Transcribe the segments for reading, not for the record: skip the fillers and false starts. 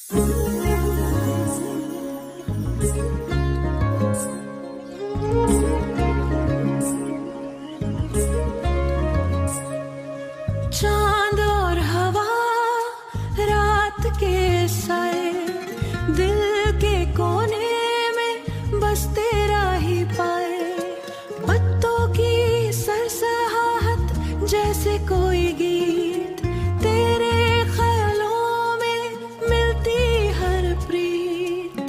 चांद और हवा रात के साए दिल के कोने में बस तेरा ही पाए। पत्तों की सरसहाहट जैसे कोई गीत तेरे ख्यालों में मिलती हर प्रीत।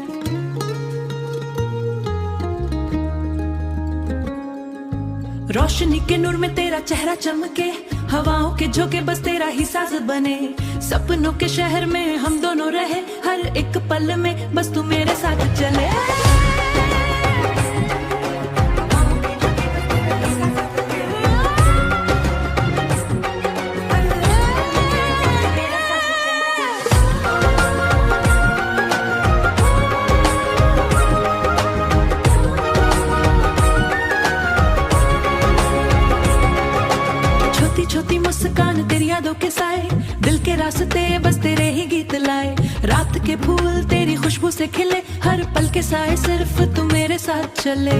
रोशनी के नूर में तेरा चेहरा चमके, हवाओं के झोंके बस तेरा ही साज बने। सपनों के शहर में हम दोनों रहे, हर एक पल में बस तू मेरे साथ चले। छोटी मुस्कान तेरी यादों के साए, दिल के रास्ते बस तेरे ही गीत लाए। रात के फूल तेरी खुशबू से खिले, हर पल के साए सिर्फ तू मेरे साथ चले।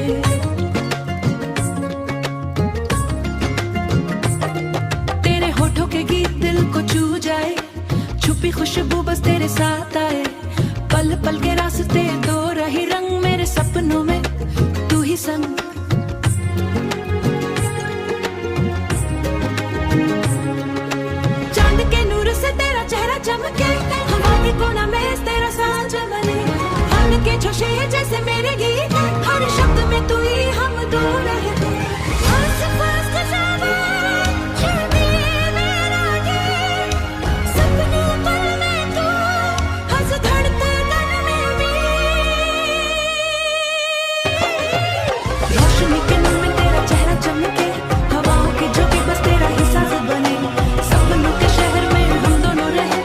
तेरे होठों के गीत दिल को छू जाए, छुपी खुशबू बस तेरे साथ आए। पल पल के रास्ते दो रही रंग, मेरे सपनों में तू ही संग। चमके हवा के कोना में तेरा सांझ बने, मन के जोशे जैसे मेरे गीत, हर शब्द में तू ही हम दो रहते। आस-पास का जाना चलती मेरा ये सपनों पल में तू हंस धड़कन में भी। रोशनी के नूर में तेरा चेहरा चमके, हवाओं के झोंके बस तेरा ही साज बने। सपनों के शहर में हम दोनों रहे,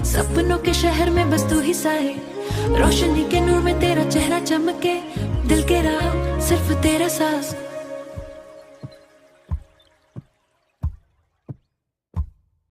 सपनों के शहर में बस तू ही साए। रोशनी के नूर में तेरा चेहरा चमके, दिल के राह सिर्फ तेरा साज।